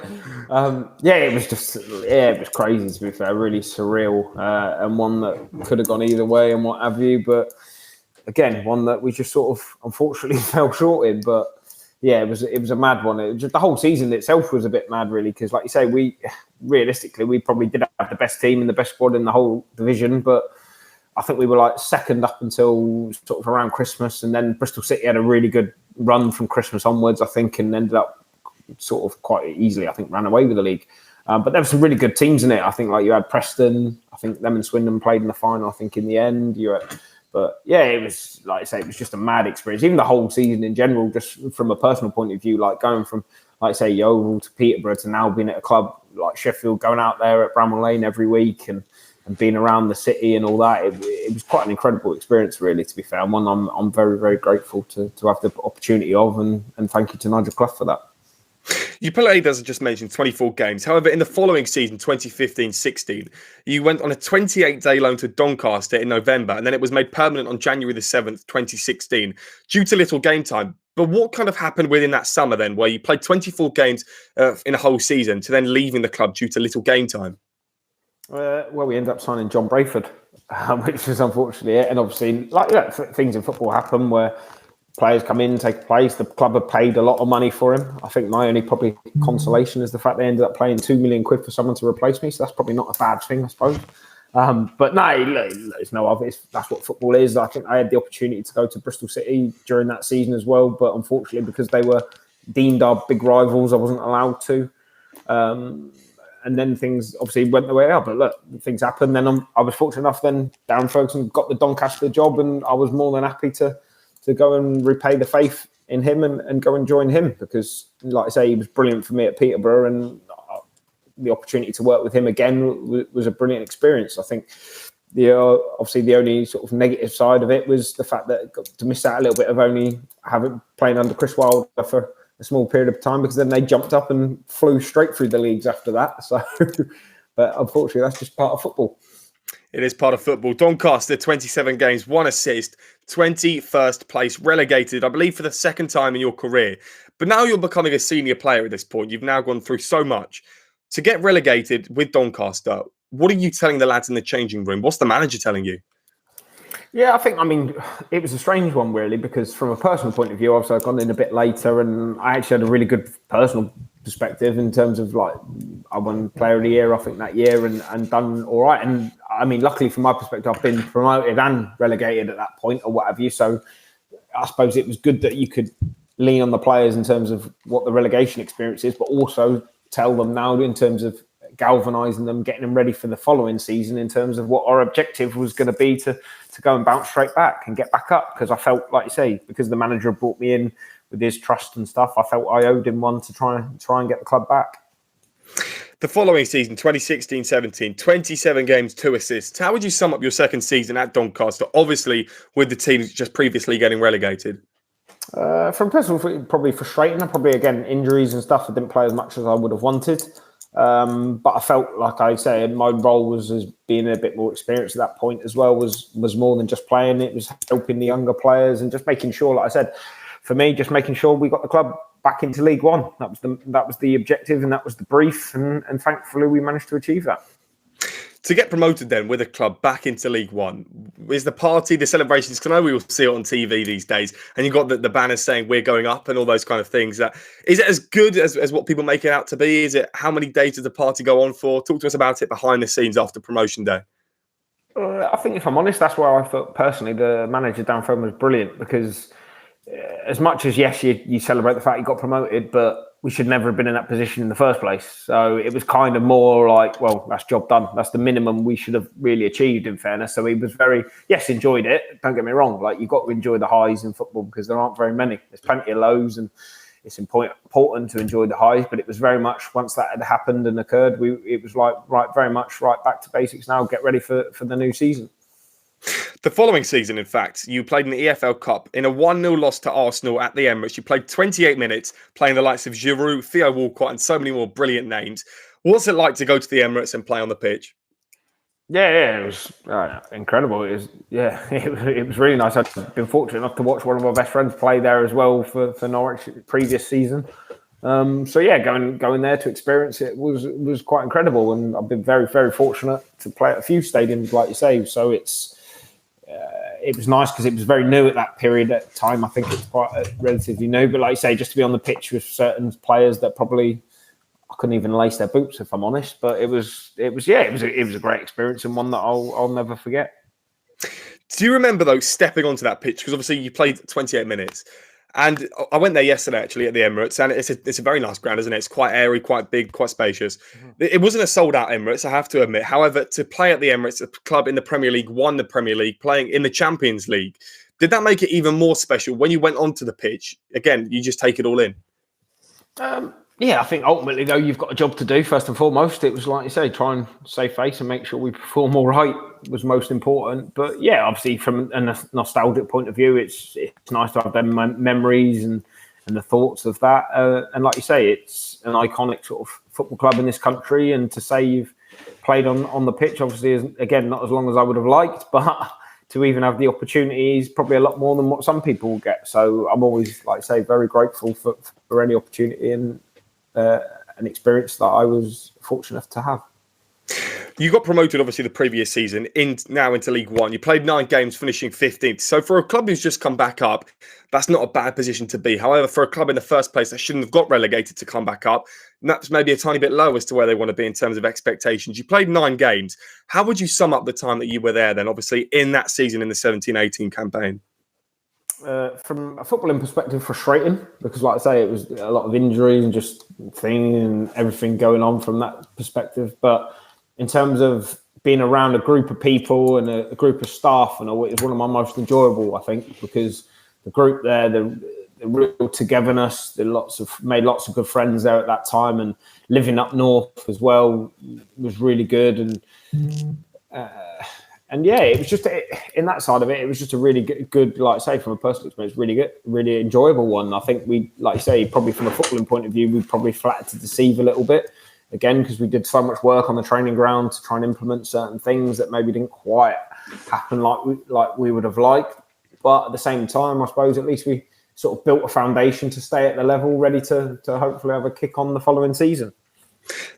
It was crazy, to be fair, really surreal, and one that could have gone either way and what have you. But again, one that we just sort of unfortunately fell short in. But yeah, it was a mad one. The whole season itself was a bit mad, really, because like you say, we probably did have the best team and the best squad in the whole division, but I think we were like second up until sort of around Christmas, and then Bristol City had a really good run from Christmas onwards, I think, and ended up sort of quite easily, I think, ran away with the league. But there were some really good teams in it. I think like you had Preston. I think them and Swindon played in the final, I think, in the end. But yeah, it was, like I say, it was just a mad experience. Even the whole season in general, just from a personal point of view, like going from, like I say, Yeovil to Peterborough to now being at a club like Sheffield, going out there at Bramall Lane every week and being around the city and all that, it was quite an incredible experience, really, to be fair. And one I'm very, very grateful to have the opportunity of, and thank you to Nigel Clough for that. You played, as I just mentioned, 24 games. However, in the following season, 2015-16, you went on a 28-day loan to Doncaster in November, and then it was made permanent on January the 7th, 2016, due to little game time. But what kind of happened within that summer then, where you played 24 games in a whole season to then leaving the club due to little game time? Well, we ended up signing John Brayford, which is unfortunately it. And obviously, things in football happen where players come in, take place. The club have paid a lot of money for him. I think my only probably consolation is the fact they ended up paying £2 million for someone to replace me. So that's probably not a bad thing, I suppose. But no, it's no obvious. That's what football is. I think I had the opportunity to go to Bristol City during that season as well. But unfortunately, because they were deemed our big rivals, I wasn't allowed to. And then things obviously went the way out. But look, things happen. Then I was fortunate enough. Then Darren Ferguson got the Doncaster job, and I was more than happy to go and repay the faith in him and go and join him, because, like I say, he was brilliant for me at Peterborough, and the opportunity to work with him again was a brilliant experience. I think obviously the only sort of negative side of it was the fact that I got to miss out a little bit of only playing under Chris Wilder for a small period of time, because then they jumped up and flew straight through the leagues after that. So, but unfortunately, that's just part of football. It is part of football. Doncaster, 27 games, 1 assist, 21st place, relegated, I believe, for the second time in your career. But now you're becoming a senior player at this point. You've now gone through so much. To get relegated with Doncaster, what are you telling the lads in the changing room? What's the manager telling you? Yeah, I mean, it was a strange one, really, because from a personal point of view, obviously I've gone in a bit later, and I actually had a really good personal perspective in terms of, like, I won Player of the Year, I think, that year, and done all right. And I mean, luckily from my perspective, I've been promoted and relegated at that point or what have you. So I suppose it was good that you could lean on the players in terms of what the relegation experience is, but also tell them now in terms of galvanising them, getting them ready for the following season in terms of what our objective was going to be to go and bounce straight back and get back up. Because I felt, like you say, because the manager brought me in with his trust and stuff, I felt I owed him one to try and get the club back. The following season, 2016-17, 27 games, 2 assists. How would you sum up your second season at Doncaster, obviously with the teams just previously getting relegated? From personal, probably frustrating. Probably, again, injuries and stuff. I didn't play as much as I would have wanted. But I felt, like I say, my role was as being a bit more experienced at that point as well, was more than just playing. It was helping the younger players and just making sure, like I said, for me, just making sure we got the club back into League One. That was the objective, and that was the brief, and thankfully we managed to achieve that. To get promoted then with a club back into League One, is the party, the celebrations, because I know we all see it on TV these days, and you've got the banners saying we're going up and all those kind of things. Is it as good as what people make it out to be? Is it, how many days does the party go on for? Talk to us about it behind the scenes after promotion day. I think, if I'm honest, that's where I thought personally the manager, Dan Foden, was brilliant, because as much as, yes, you celebrate the fact you got promoted, but we should never have been in that position in the first place. So it was kind of more like, well, that's job done. That's the minimum we should have really achieved, in fairness. So he was enjoyed it. Don't get me wrong. Like, you've got to enjoy the highs in football, because there aren't very many. There's plenty of lows, and it's important to enjoy the highs. But it was very much, once that had happened and occurred, it was like, very much right back to basics now. Get ready for the new season. The following season, in fact, you played in the EFL Cup in a 1-0 loss to Arsenal at the Emirates. You played 28 minutes, playing the likes of Giroud, Theo Walcott, and so many more brilliant names. What's it like to go to the Emirates and play on the pitch? Yeah, it was incredible. It was really nice. I've been fortunate enough to watch one of my best friends play there as well for Norwich previous season. So yeah, going there to experience it was quite incredible, and I've been very, very fortunate to play at a few stadiums, like you say. So it was nice because it was very new at that period at time. I think it's quite relatively new, but like you say, just to be on the pitch with certain players that probably I couldn't even lace their boots, if I'm honest. But it was a great experience, and one that I'll never forget. Do you remember though stepping onto that pitch? Because obviously you played 28 minutes. And I went there yesterday, actually, at the Emirates, and it's a very nice ground, isn't it? It's quite airy, quite big, quite spacious. It wasn't a sold-out Emirates, I have to admit. However, to play at the Emirates, a club in the Premier League, won the Premier League, playing in the Champions League, did that make it even more special when you went onto the pitch? Again, you just take it all in. Yeah, I think ultimately, though, you've got a job to do, first and foremost. It was like you say, try and save face and make sure we perform all right was most important. But yeah, obviously, from a nostalgic point of view, it's nice to have them memories and the thoughts of that. And like you say, it's an iconic sort of football club in this country. And to say you've played on the pitch, obviously, is, again, not as long as I would have liked, but to even have the opportunity is probably a lot more than what some people will get. So I'm always, like I say, very grateful for any opportunity and an experience that I was fortunate to have. You got promoted, obviously, the previous season, now into League One. You played 9 games, finishing 15th. So for a club who's just come back up, that's not a bad position to be. However, for a club in the first place that shouldn't have got relegated to come back up, that's maybe a tiny bit low as to where they want to be in terms of expectations. You played 9 games. How would you sum up the time that you were there then, obviously, in that season in the 17-18 campaign? From a footballing perspective, frustrating because, like I say, it was a lot of injuries and just and everything going on from that perspective. But in terms of being around a group of people and a group of staff, and it was one of my most enjoyable, I think, because the group there, the real togetherness, made lots of good friends there at that time, and living up north as well was really good. And yeah, it was just in that side of it. It was just a really good, like I say, from a personal experience, really good, really enjoyable one. I think we, like you say, probably from a footballing point of view, we probably flattered to deceive a little bit again because we did so much work on the training ground to try and implement certain things that maybe didn't quite happen like we would have liked. But at the same time, I suppose at least we sort of built a foundation to stay at the level, ready to hopefully have a kick on the following season.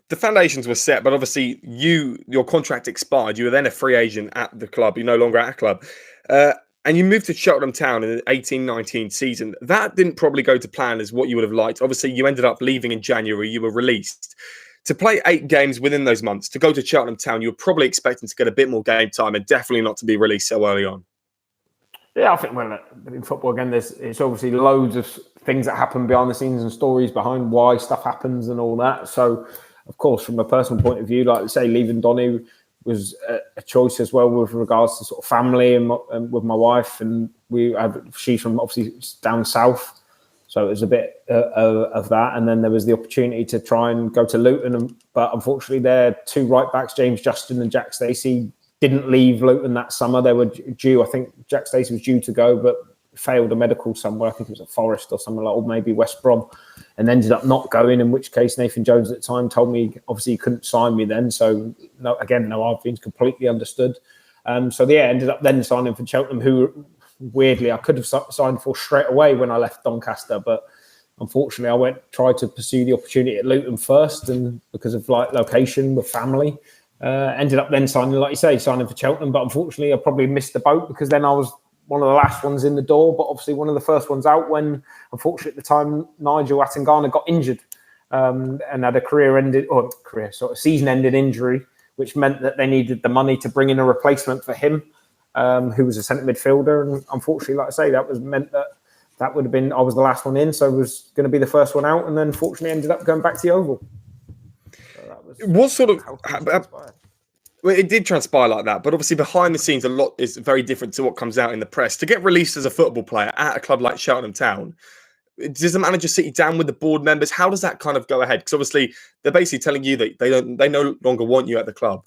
The foundations were set, but obviously your contract expired. You were then a free agent at the club. You're no longer at a club. And you moved to Cheltenham Town in the 18-19 season. That didn't probably go to plan as what you would have liked. Obviously, you ended up leaving in January. You were released. To play 8 games within those months, to go to Cheltenham Town, you were probably expecting to get a bit more game time and definitely not to be released so early on. Yeah, I think in football, again, it's obviously loads of things that happen behind the scenes and stories behind why stuff happens and all that. So, of course, from a personal point of view, like I say, leaving Donny was a choice as well with regards to sort of family and with my wife. And she's from obviously down south. So it was a bit of that. And then there was the opportunity to try and go to Luton. But unfortunately, their 2 right backs, James Justin and Jack Stacey, didn't leave Luton that summer. They were due, I think Jack Stacey was due to go, but failed a medical somewhere. I think it was at Forest or somewhere like, or maybe West Brom, and ended up not going, in which case Nathan Jones at the time told me, obviously he couldn't sign me then. So no hard feelings, completely understood. So yeah, ended up then signing for Cheltenham, who weirdly I could have signed for straight away when I left Doncaster, but unfortunately I tried to pursue the opportunity at Luton first, and because of like location with family, ended up then signing for Cheltenham. But unfortunately I probably missed the boat because then I was one of the last ones in the door, but obviously one of the first ones out when, unfortunately at the time, Nigel Atangana got injured and had a season-ending injury, which meant that they needed the money to bring in a replacement for him, who was a centre midfielder. And unfortunately, like I say, meant that would have been, I was the last one in, so I was going to be the first one out, and then fortunately ended up going back to Yeovil. So that was what sort of... Well, it did transpire like that, but obviously behind the scenes, a lot is very different to what comes out in the press. To get released as a football player at a club like Cheltenham Town, does the manager sit you down with the board members? How does that kind of go ahead? Because obviously they're basically telling you that they no longer want you at the club.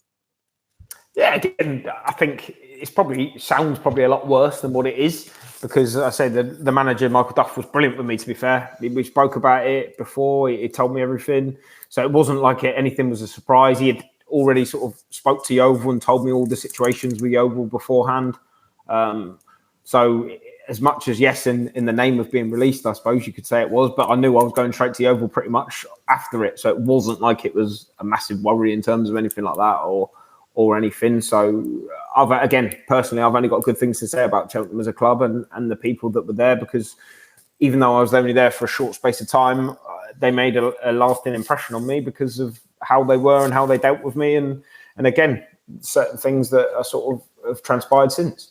Yeah, again, I think sounds probably a lot worse than what it is, because I say the manager Michael Duff was brilliant with me. To be fair, we spoke about it before. He told me everything, so it wasn't like anything was a surprise. He had already sort of spoke to Yeovil and told me all the situations with Yeovil beforehand. So as much as yes, in the name of being released, I suppose you could say it was, but I knew I was going straight to Yeovil pretty much after it. So it wasn't like it was a massive worry in terms of anything like that or anything. So personally, I've only got good things to say about Cheltenham as a club and the people that were there, because even though I was only there for a short space of time, they made a lasting impression on me because of how they were and how they dealt with me, and again, certain things that are sort of have transpired since.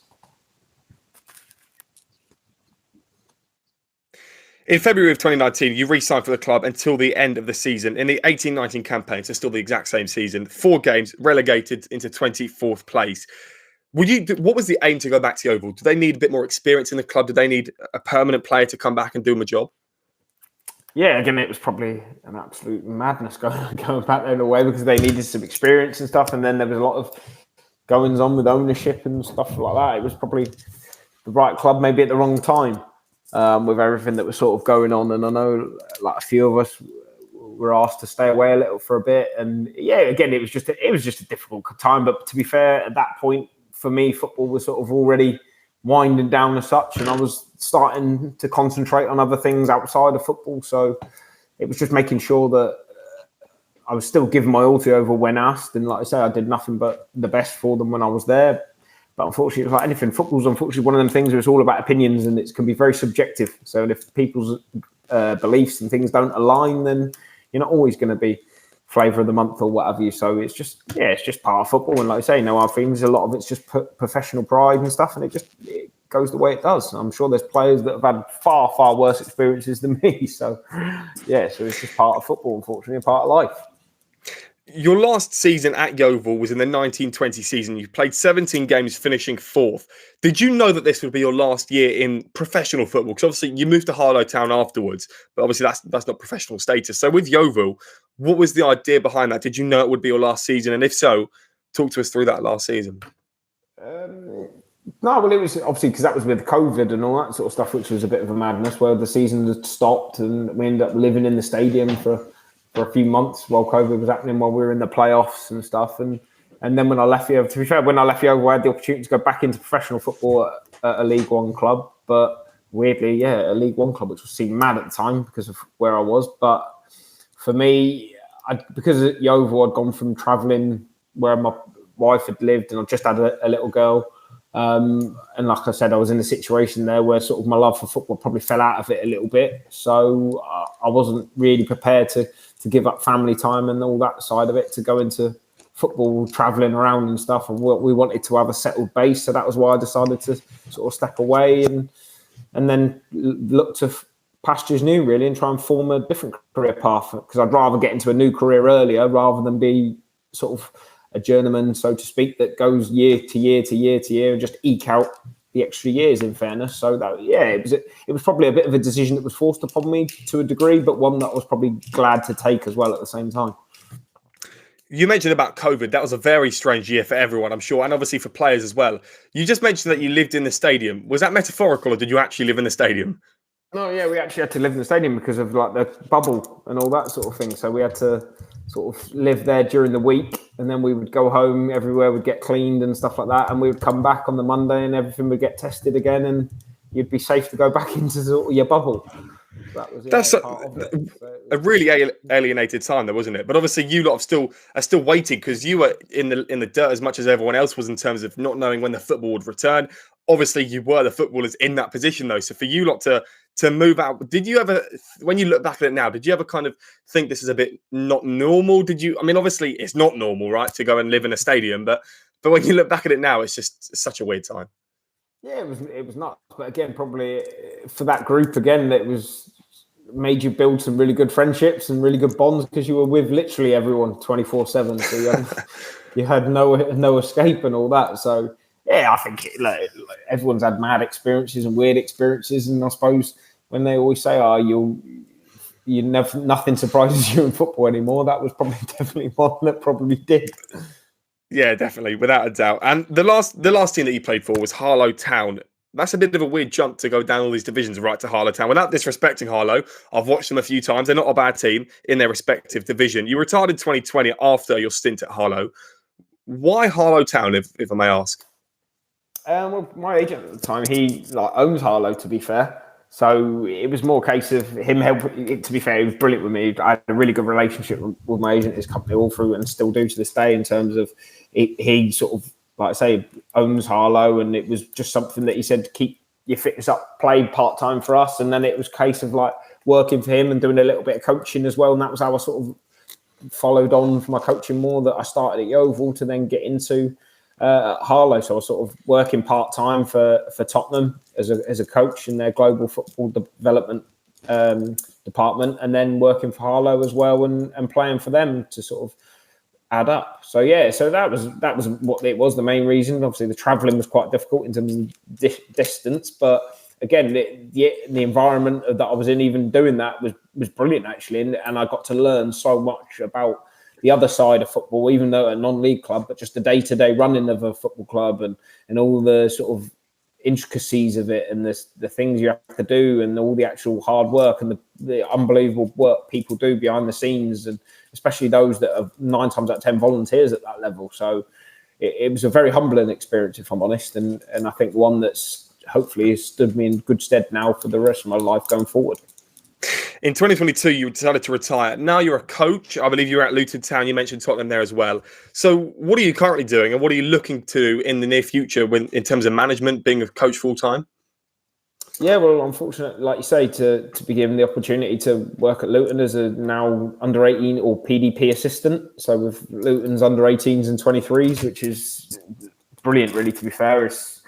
In February of 2019, you re-signed for the club until the end of the season. In the 18-19 campaign, so still the exact same season, 4 games, relegated into 24th place. What was the aim to go back to Yeovil? Do they need a bit more experience in the club? Do they need a permanent player to come back and do them a job? Yeah, again, it was probably an absolute madness going back there in a way, because they needed some experience and stuff. And then there was a lot of goings on with ownership and stuff like that. It was probably the right club, maybe at the wrong time, with everything that was sort of going on. And I know like a few of us were asked to stay away a little for a bit. And yeah, again, it was just a difficult time. But to be fair, at that point, for me, football was sort of already winding down as such, and I was starting to concentrate on other things outside of football. So it was just making sure that I was still giving my all to Yeovil when asked. And like I say, I did nothing but the best for them when I was there. But unfortunately, it's like anything. Football's unfortunately one of them things where it's all about opinions, and it can be very subjective. So if people's beliefs and things don't align, then you're not always going to be flavour of the month or whatever you. So it's just part of football. And like I say, no hard feelings. A lot of it's just professional pride and stuff, and it goes the way it does. I'm sure there's players that have had far, far worse experiences than me. So yeah, so it's just part of football, unfortunately, a part of life. Your last season at Yeovil was in the 1920 season. You played 17 games, finishing 4th. Did you know that this would be your last year in professional football? Because obviously you moved to Harlow Town afterwards, but obviously that's not professional status. So with Yeovil, what was the idea behind that? Did you know it would be your last season? And if so, talk to us through that last season. No, well, it was obviously because that was with COVID and all that sort of stuff, which was a bit of a madness, where the season had stopped and we ended up living in the stadium for a few months while COVID was happening, while we were in the playoffs and stuff. And then when I left Yeovil, to be fair, when I left Yeovil, I had the opportunity to go back into professional football at a League One club. But weirdly, a League One club, which was seemed mad at the time because of where I was. But for me, because at Yeovil, I'd gone from travelling where my wife had lived, and I just had a little girl. And like I said, I was in a situation there where sort of my love for football probably fell out of it a little bit. So I wasn't really prepared to give up family time and all that side of it to go into football, travelling around and stuff. And we wanted to have a settled base. So that was why I decided to sort of step away and then look to pastures new, really, and try and form a different career path. Because I'd rather get into a new career earlier rather than be sort of a journeyman, so to speak, that goes year to year to year to year and just eke out the extra years, in fairness. So that, it was probably a bit of a decision that was forced upon me to a degree, but one that I was probably glad to take as well at the same time. You mentioned about COVID. That was a very strange year for everyone, I'm sure, and obviously for players as well. You just mentioned that you lived in the stadium. Was that metaphorical, or did you actually live in the stadium? No, yeah, we actually had to live in the stadium because of like the bubble and all that sort of thing. So we had to sort of live there during the week, and then we would go home. Everywhere would get cleaned and stuff like that, and we would come back on the Monday, and everything would get tested again, and you'd be safe to go back into sort of your bubble. That was a really alienated time, though, wasn't it? But obviously, you lot are still waiting because you were in the dirt as much as everyone else was in terms of not knowing when the football would return. Obviously, you were the footballers in that position, though. So for you lot to move out, did you ever, when you look back at it now, did you ever kind of think this is a bit not normal? I mean, obviously, it's not normal, right, to go and live in a stadium, but when you look back at it now, it's just such a weird time. Yeah, it was nuts. But again, probably for that group, again, it was made you build some really good friendships and really good bonds because you were with literally everyone 24/7. So you had no escape and all that. So yeah, I think everyone's had mad experiences and weird experiences, and I suppose when they always say, you never, nothing surprises you in football anymore, that was probably definitely one that probably did. Yeah, definitely, without a doubt. And the last team that you played for was Harlow Town. That's a bit of a weird jump to go down all these divisions right to Harlow Town. Without disrespecting Harlow, I've watched them a few times. They're not a bad team in their respective division. You retired in 2020 after your stint at Harlow. Why Harlow Town, if I may ask? Well, my agent at the time, he owns Harlow, to be fair. So it was more a case of him helping. To be fair, he was brilliant with me. I had a really good relationship with my agent, his company, all through, and still do to this day. In terms of he sort of, like I say, owns Harlow, and it was just something that he said to keep your fitness up, play part time for us, and then it was a case of like working for him and doing a little bit of coaching as well, and that was how I sort of followed on for my coaching more. That I started at Yeovil to then get into Harlow. So I was sort of working part time for Tottenham as a coach in their global football development department, and then working for Harlow as well, and playing for them to sort of add up. So that was what it was. The main reason, obviously, the travelling was quite difficult in terms of distance, but again, the environment that I was in, even doing that, was brilliant actually, and I got to learn so much about the other side of football, even though a non-league club, but just the day-to-day running of a football club and all the sort of intricacies of it, and the things you have to do, and all the actual hard work and the unbelievable work people do behind the scenes, and especially those that are 9 times out of 10 volunteers at that level. So it was a very humbling experience, if I'm honest, and I think one that's hopefully has stood me in good stead now for the rest of my life going forward. In 2022, you decided to retire. Now you're a coach. I believe you're at Luton Town. You mentioned Tottenham there as well. So what are you currently doing, and what are you looking to do in the near future in terms of management, being a coach full-time? Yeah, well, I'm fortunate, like you say, to be given the opportunity to work at Luton as a now under-18 or PDP assistant. So with Luton's under-18s and 23s, which is brilliant, really, to be fair. It's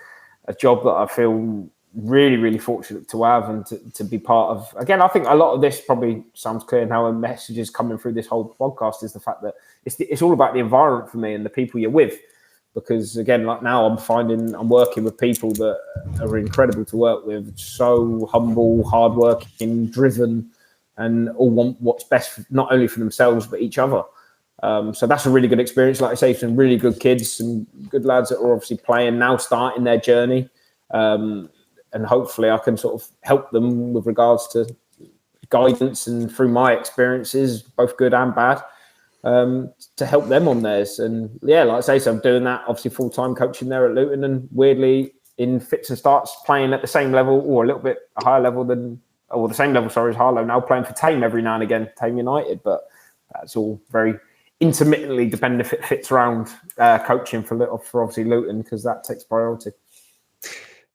a job that I feel really, really fortunate to have and to be part of. Again, I think a lot of this probably sounds clear now, and messages coming through this whole podcast is the fact that it's all about the environment for me and the people you're with. Because again, like now, I'm working with people that are incredible to work with, so humble, hardworking, driven, and all want what's best, not only for themselves but each other. So that's a really good experience. Like I say, some really good kids, some good lads that are obviously playing now, starting their journey. And hopefully I can sort of help them with regards to guidance and through my experiences, both good and bad, to help them on theirs. And yeah, like I say, so I'm doing that, obviously full-time coaching there at Luton, and weirdly in fits and starts playing at the same level or a little bit a higher level the same level, as Harlow, now playing for Tame every now and again, Tame United. But that's all very intermittently depending if it fits around coaching for obviously Luton, because that takes priority.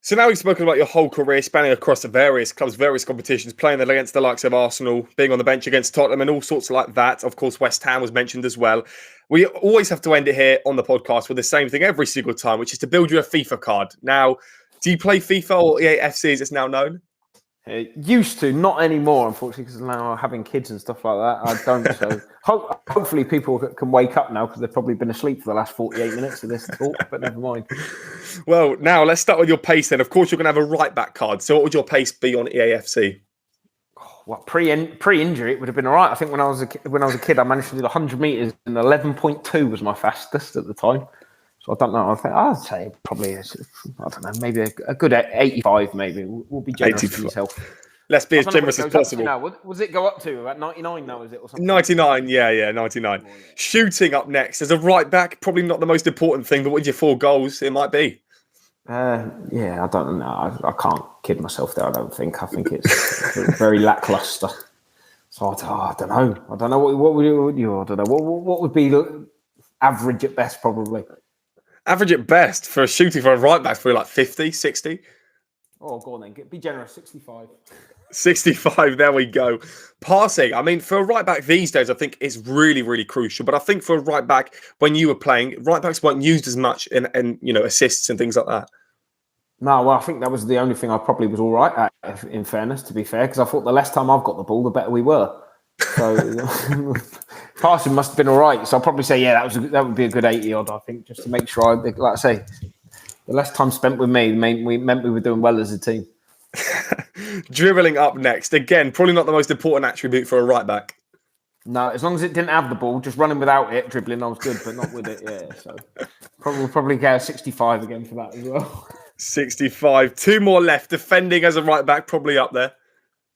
So now we've spoken about your whole career, spanning across the various clubs, various competitions, playing against the likes of Arsenal, being on the bench against Tottenham and all sorts like that. Of course, West Ham was mentioned as well. We always have to end it here on the podcast with the same thing every single time, which is to build you a FIFA card. Now, do you play FIFA or EAFC as it's now known? Used to, not anymore, unfortunately, because now I'm having kids and stuff like that. I don't. So hopefully people can wake up now, because they've probably been asleep for the last 48 minutes of this talk, but never mind. Well, now let's start with your pace then. Of course, you're going to have a right-back card. So what would your pace be on EAFC? Well, pre-injury, it would have been all right. I think when I was a kid, I managed to do the 100 metres, and 11.2 was my fastest at the time. So I don't know. I'd say probably, I don't know, maybe a good 85 maybe. We'll be generous to yourself. Let's be as generous as possible. What does it go up to? About 99 now, is it? Or something? 99, yeah, 99. Oh, yeah. Shooting up next. As a right back, probably not the most important thing, but with your 4 goals, it might be. Yeah, I don't know. I can't kid myself there, I don't think. I think it's very lackluster. So I don't know. I don't know what would you? I don't know. What would be average at best, probably? Average at best for shooting for a right back, for like 50, 60. Oh, go on then. Be generous. 65. 65, there we go. Passing, I mean, for a right back these days, I think it's really, really crucial. But I think for a right back, when you were playing, right backs weren't used as much in assists and things like that. No, well, I think that was the only thing I probably was all right at, in fairness, to be fair, because I thought the less time I've got the ball, the better we were. So passing must have been all right. So I'll probably say, that would be a good 80 odd, I think, just to make sure, like I say, the less time spent with me meant we were doing well as a team. Dribbling up next. Again, probably not the most important attribute for a right back. No, as long as it didn't have the ball, just running without it, dribbling, I was good, but not with it, yeah. So probably get 65 again for that as well. 65. 2 more left. Defending as a right back, probably up there.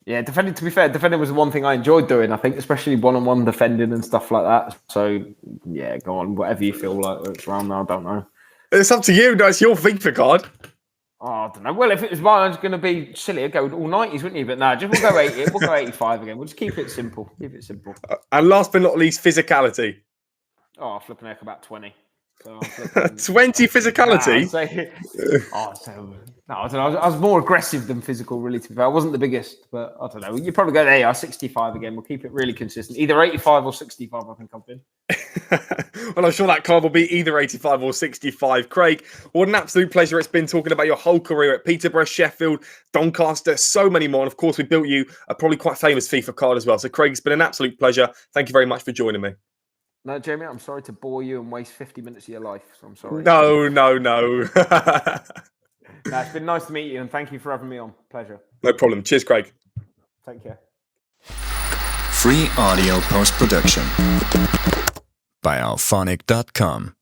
Yeah, defending, to be fair, defending was the one thing I enjoyed doing, I think, especially one-on-one defending and stuff like that. So, yeah, go on, whatever you feel like it's around there, I don't know. It's up to you. No, it's your FIFA card. Oh, I don't know. Well, if it was mine, I was going to be silly. I'd go all 90s, wouldn't you? But no, we'll go 80. We'll go 85 again. We'll just keep it simple. And last but not least, physicality. Oh, flipping heck, about 20. So I'm flipping, 20 physicality? I don't know. I was more aggressive than physical, really, to be fair. I wasn't the biggest, but I don't know. You probably go, there you are, 65 again. We'll keep it really consistent. Either 85 or 65, I think I've been. Well, I'm sure that card will be either 85 or 65. Craig, what an absolute pleasure it's been talking about your whole career at Peterborough, Sheffield, Doncaster, so many more. And of course, we built you a probably quite famous FIFA card as well. So, Craig, it's been an absolute pleasure. Thank you very much for joining me. No, Jamie, I'm sorry to bore you and waste 50 minutes of your life. So I'm sorry. No. No, it's been nice to meet you, and thank you for having me on. Pleasure. No problem. Cheers, Craig. Take care. Free audio post-production by alphonic.com.